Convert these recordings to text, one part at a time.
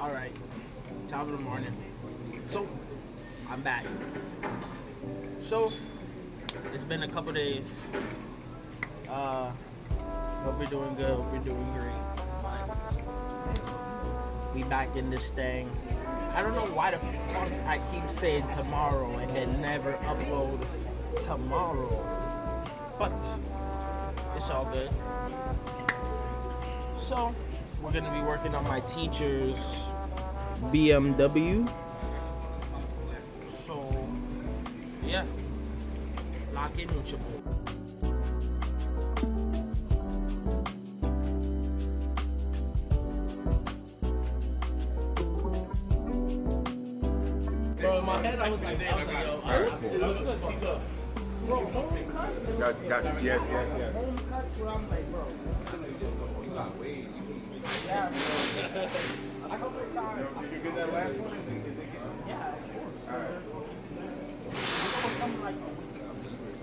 Alright, top of the morning. So, I'm back. So, it's been a couple days. Hope we're doing good, hope we're doing great. We back in this thing. I don't know why the fuck I keep saying tomorrow and then never upload tomorrow. But, it's all good. So, we're gonna be working on my teacher's BMW. So, yeah, lock in with your boy. Bro, in my head, I was like, yo, let's go. Bro, home cuts? Got you. Yes. Home cuts where I'm like, bro. You got weed. Yeah, bro. A couple of times. Did you get that last one? Yeah, of course. Alright.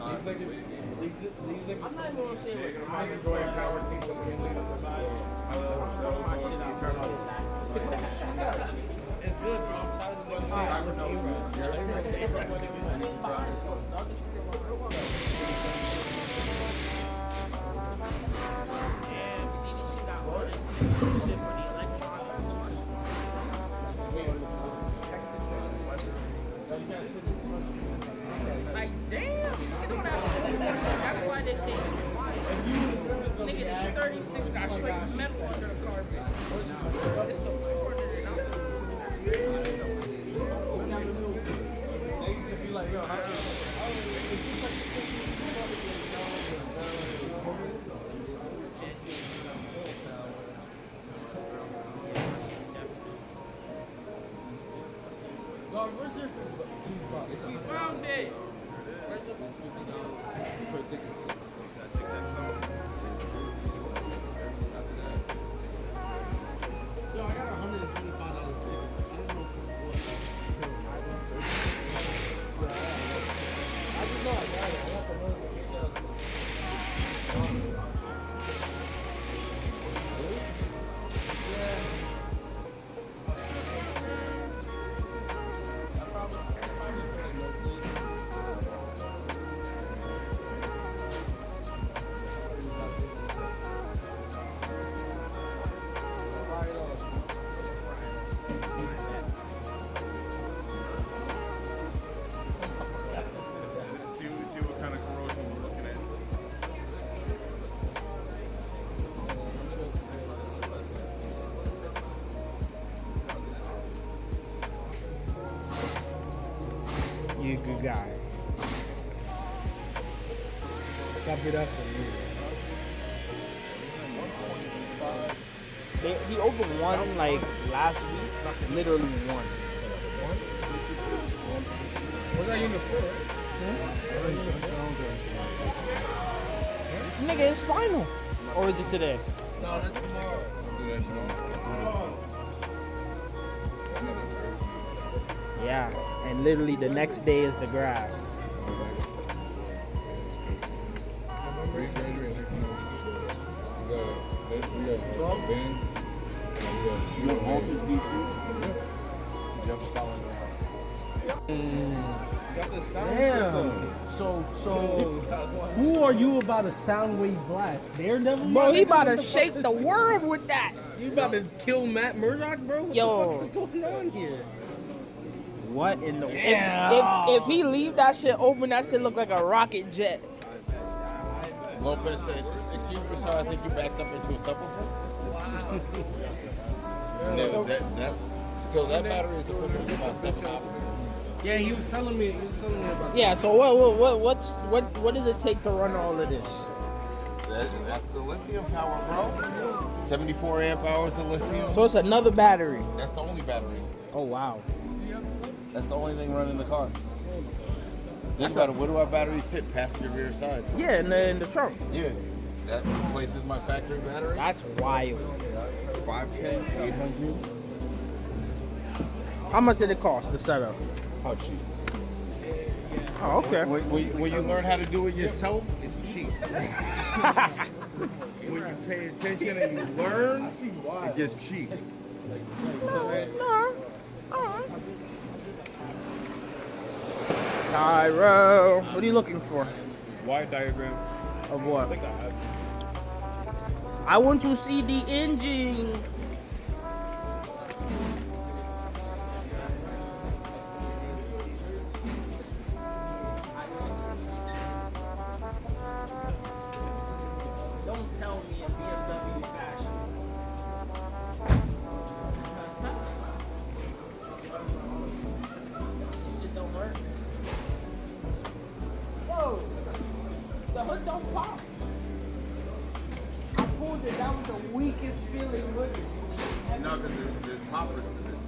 I'm not even gonna say You're what gonna find enjoying power seats that we can leave at the side. it's good, bro. I'm tired of the shit. Damn, see this shit got all this shit for the electronics. Like, damn. That's why they say nigga, the 36 got straight metal under the carpet. It's the 400 and I'm we found it. Yo, I got $125 ticket. I don't know for what. I just know I got it. I got the money. See what kind of corrosion we're looking at. You a good guy. Stop it up for He opened one like last week, literally one. What's that unit for? Nigga, it's final. Or is it today? No, that's tomorrow. Yeah, and literally the next day is the grab. Got the sound Damn. So who are you about to sound wave blast? Daredevil? Bro, he about to shake the world with that. You about to kill Matt Murdock, bro? What Yo. the fuck is going on here? What in the Yeah. if he leave that shit open, that shit look like a rocket jet. Lopez said, "Excuse me, sir. I think you backed up into a subwoofer." No, so that battery is equivalent to about 7 hours. Yeah, he was telling me about Yeah, so what does it take to run all of this? That's the lithium power, bro. 74 amp hours of lithium. So it's another battery. That's the only battery. Oh wow. That's the only thing running the car. Think about it. Where do our batteries sit? Passenger rear side. Yeah, in the trunk. Yeah. That replaces my factory battery. That's wild. 5K, 800. How much did it cost to set up? How cheap? Oh, okay. When you learn how to do it yourself, it's cheap. When you pay attention and you learn, it gets cheap. Tyro, what are you looking for? Why diagram? Of what? I think I have. I want to see the engine. Don't tell me in BMW fashion. Shit don't work. Whoa! The hood don't pop. I pulled it. That was the weakest feeling hood. No, because there's poppers to this.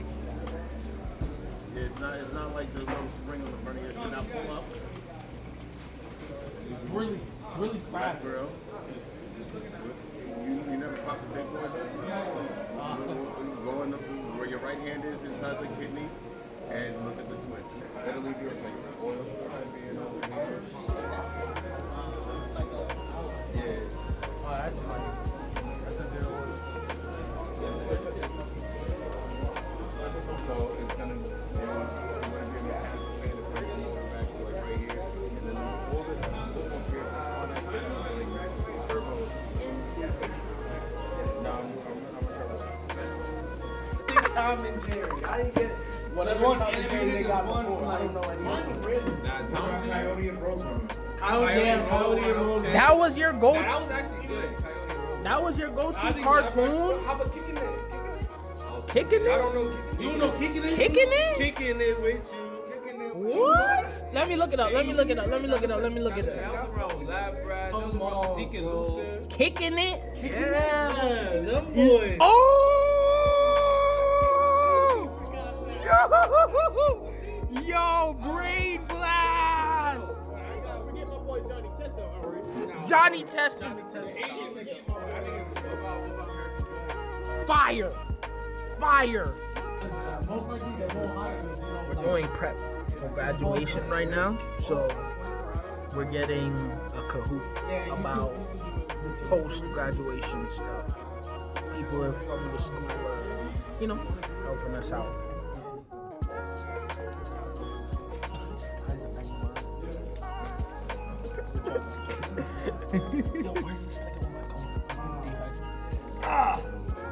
Yeah, it's not like the little spring on the front of your shit. Now pull up. Really Left fast. grill. You never pop the big boy? Go in where your right hand is inside the kidney and look at the switch. That'll leave you a second. Oil. Yeah. Oh, that's a good one. So it's gonna, you know, I'm gonna give you a half a fan of brake motor back to like right here, and then all this up here on that kidney, so like turbos. No, I'm a turbo. Tom and Jerry. I didn't get whatever Tom and Jerry they got before. I don't know anything. Nah, Tom and Jerry. Coyote and Roadrunner. Coyote and Road. That was your go-to. That was actually good. Coyote Road. That was your go-to cartoon. How about kicking it? Kicking I it? don't know. You don't know kicking it? Kicking it? Kicking it with you. Kicking it with you. What? Let me look it up. Let me look it up. Let me look it up. Let me look it up. Come on, Zeke and bro. Luther. Kicking it? Yeah, them boys. Oh! Yo, brain blast! I ain't gotta forget my boy Johnny Test. Johnny Test. Fire! Fire! Most likely they won't hire me. We're doing prep for graduation right now, so we're getting a Kahoot about post-graduation stuff. People are from the school are, helping us out.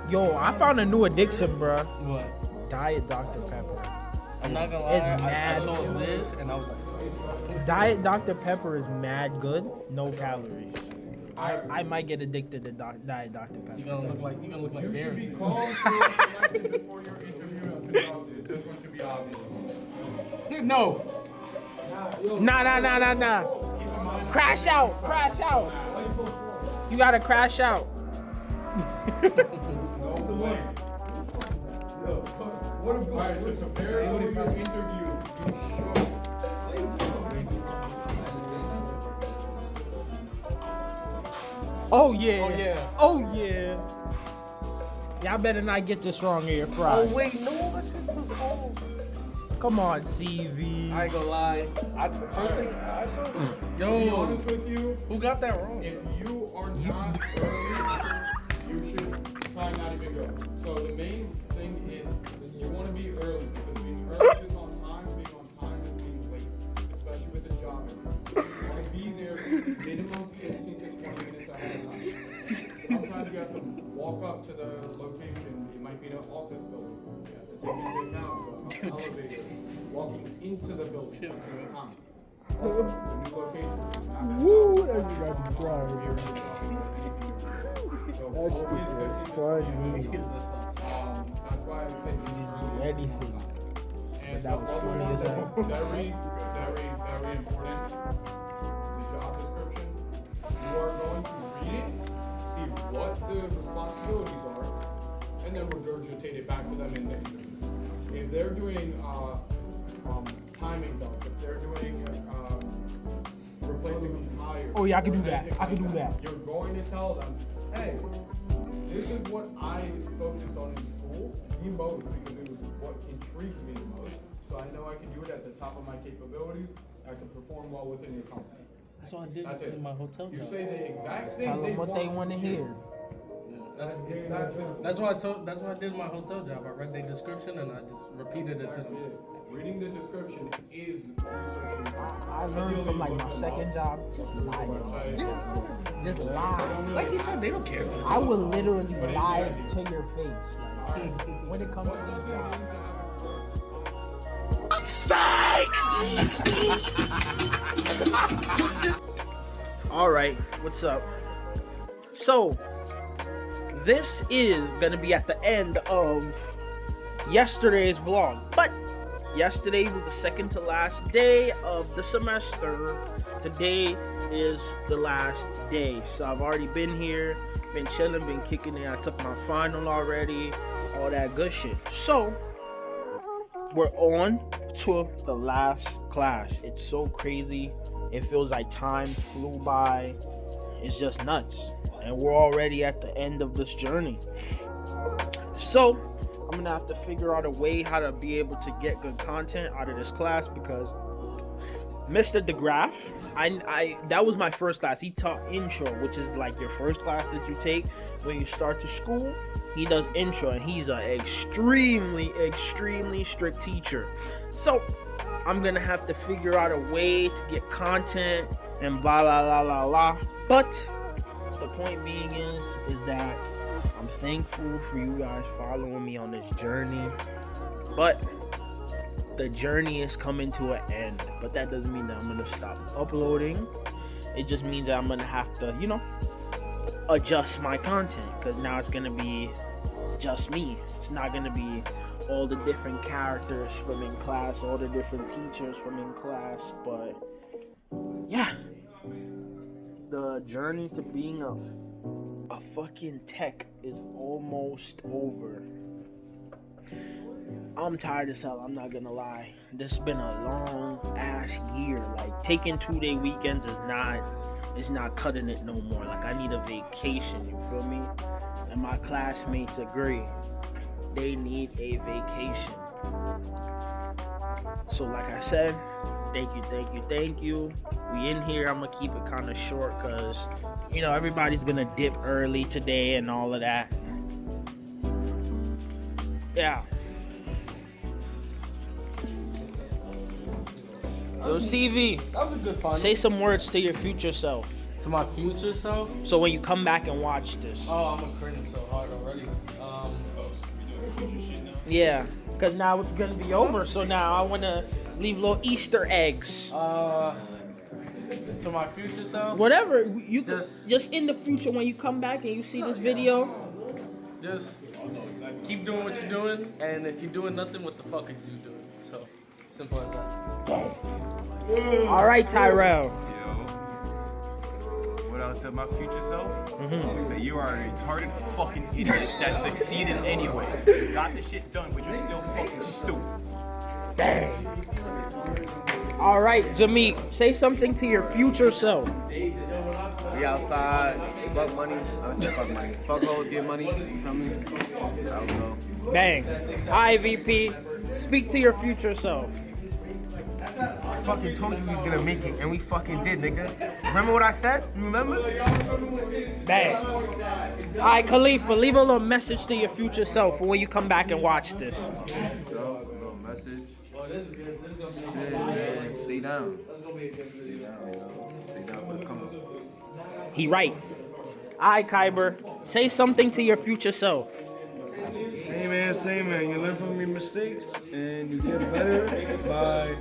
Yo, I found a new addiction, bruh. What? Diet Dr. Pepper. I'm not gonna It's lie. I mad saw good. this and I was like, Diet Dr. Pepper is mad good, no calories. I might get addicted to Diet Dr. you're Pepper. gonna look like Barry. Call for selected before your interview is conducted. This one should be obvious. No. Nah. Crash out. You gotta crash out. What a Alright, to prepare for your interview, Oh yeah. Oh, yeah. Oh yeah. Y'all better not get this wrong here, Oh Friday. wait, no, that shit was old. Come on, CV. I ain't gonna lie. First thing I saw. to be Yo, honest with you, who got that wrong? if you are not early, you should try not even go. So the main thing is that you want to be early because being early is on time, being on time is being late, especially with the job. You want to be there minimum 15 to 20 minutes ahead of time. Sometimes you have to walk up to the location. It might be an office building. You have to take into account going up the elevator, walking into the building until it's time. Also, the new location. Woo, that you got me crying. So always 15 to 20 minutes. That's why I would say be early. Anything. And That was funny as hell. very, very important. The job description. You are going to read it, see what the responsibilities are, and then regurgitate it back to them in the interview. If they're doing timing belts, if they're doing replacing tires. Oh, yeah, I can do or that. anything I can like do that. You're going to tell them, hey, this is what I focused on in school the most because it was what intrigued me the most. So I know I can do it at the top of my capabilities. I can perform well within your company. That's what I did That's it. in my hotel You job. say the exact thing Tell them what they want want to from hear. you. That's what I told. That's what I did in my hotel job. I read the description and I just repeated it to them. Reading the description is researching. I learned from like my second job, just lie to them. Just lie. Like he said, they don't care about you. I will literally lie to your face. Like, when it comes to these jobs. All right, what's up? So, this is gonna be at the end of yesterday's vlog, but yesterday was the second to last day of the semester. Today is the last day. So I've already been here, been chilling, been kicking it. I took my final already, all that good shit. So we're on to the last class. It's so crazy. It feels like time flew by. It's just nuts. And we're already at the end of this journey. So I'm gonna have to figure out a way how to be able to get good content out of this class because Mr. DeGraff, that was my first class. He taught intro, which is like your first class that you take when you start to school. He does intro, and he's an extremely strict teacher. So I'm gonna have to figure out a way to get content and blah la la la la. But the point being is that I'm thankful for you guys following me on this journey, but the journey is coming to an end. But that doesn't mean that I'm gonna stop uploading. It just means that I'm gonna have to, adjust my content, because now it's gonna be just me. It's not gonna be all the different characters from in class, all the different teachers from in class. But yeah, the journey to being a fucking tech is almost over. I'm tired as hell, I'm not gonna lie. This has been a long ass year. Like, taking 2-day weekends is not cutting it no more. Like, I need a vacation, you feel me? And my classmates agree. They need a vacation. So like I said, thank you. We in here, I'm gonna keep it kind of short because everybody's gonna dip early today and all of that. Yeah. Yo, CV, That was a good fun. say some words to your future self. To my future self. So when you come back and watch this. Oh, I'm gonna cringe so hard already. Yeah, because now it's gonna be over. So now I wanna leave little Easter eggs. To my future self. Whatever you Just- just in the future when you come back and you see this video. Just keep doing what you're doing, and if you're doing nothing, what the fuck is you doing? So simple as that. All right, Tyrell. Yo. What I'll tell my future self? That you are a retarded fucking idiot that succeeded anyway. You got the shit done, but you're still fucking stupid. Dang. All right, Jameek, say something to your future self. We outside, fuck money. I would say fuck money. Fuck hoes, get money. You feel me? I don't know. Bang. IVP, speak to your future self. I fucking told you we was gonna make it, and we fucking did, nigga. Remember what I said? You remember? Bang. All right, Khalifa, leave a little message to your future self for when you come back and watch this. So, a little message. Shit, man, stay down. Stay down for the come up. He right. All right, Kyber, say something to your future self. Hey man, say man, you learn from your mistakes and you get better by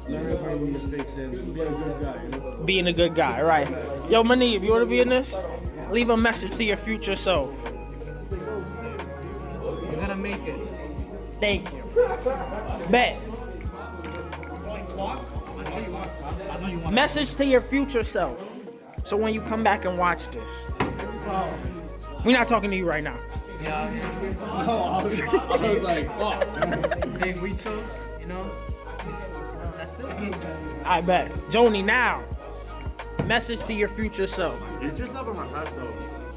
learning from your mistakes and being a good guy, you know? Being a good guy, right? Yo, Manib, you want to be in this? Leave a message to your future self. You're gonna make it. Thank you. Bet. Message to your future self. So when you come back and watch this. We're not talking to you right now. I was like, fuck. Big we chill, that's it. I bet. Joni, now. Message to your future self. You're just up in my past though.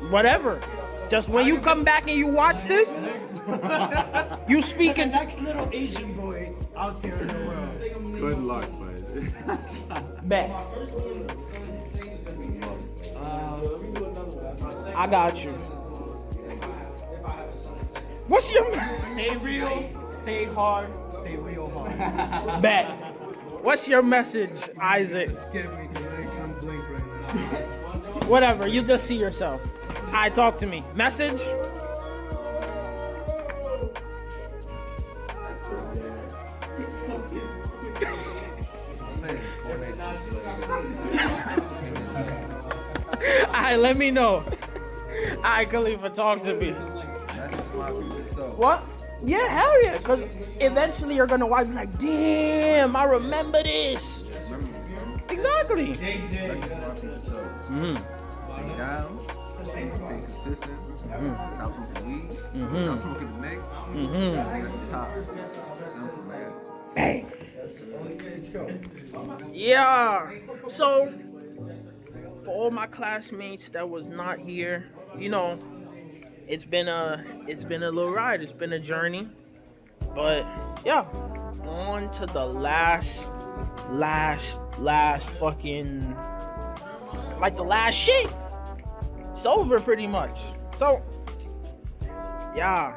Whatever. Just when you come back and you watch this, you speaking. Next little Asian boy out there in the world. Good luck, bud. Bet. I got you. What's your Stay real, stay hard, stay real hard. bet? What's your message, Isaac? Skip me, because I'm blink right now. Whatever, you just see yourself. Alright, talk to me. Message? Alright, let me know. Alright, Khalifa, talk to me. Message my future self. What? Yeah, hell yeah. Because eventually you're going to watch and be like, damn, I remember this. Exactly. Message my future self. Stay down. Stay consistent. Stop smoking weed. Stop smoking the neck. That's the top. Simple, man. Bang. Yeah. So, for all my classmates that was not here, you know, it's been a little ride. It's been a journey. But yeah, on to the last fucking, like the last shit. It's over pretty much. So yeah.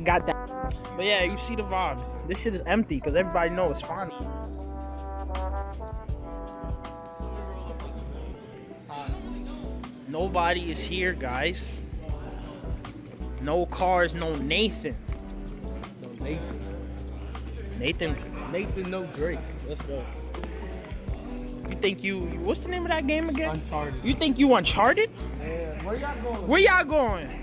Got that. But yeah, you see the vibes. This shit is empty because everybody knows it's funny. Nobody is here, guys. No cars, no Nathan. No Nathan. Nathan's. Nathan, no Drake. Let's go. You think what's the name of that game again? Uncharted. You think you Uncharted? Yeah, where y'all going? Where y'all going?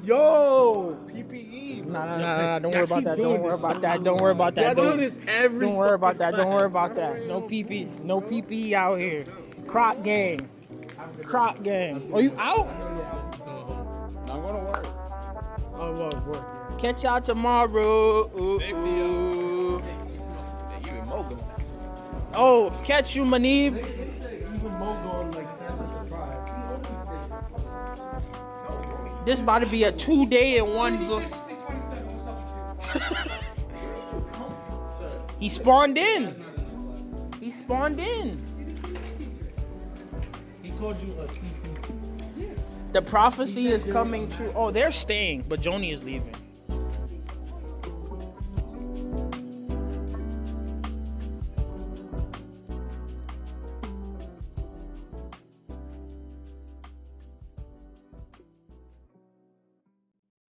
Yo, PPE. Nah. Don't worry about that. Don't worry about that. Don't worry about that. Y'all do this every Don't worry about that. fucking Don't worry about that. No PP. No PP out here. Crop gang. Crop gang. Are you out? I'm gonna work. Oh, well, work. Yeah. Catch y'all tomorrow. Ooh, Safety, ooh. You in Mogo. Oh, catch you, Manib. Even Mo going like that's a surprise. This about to be a 2-day and 1 vlog. He spawned in. He spawned in. He called you a CP. The prophecy is coming true. Oh, they're staying, but Joni is leaving.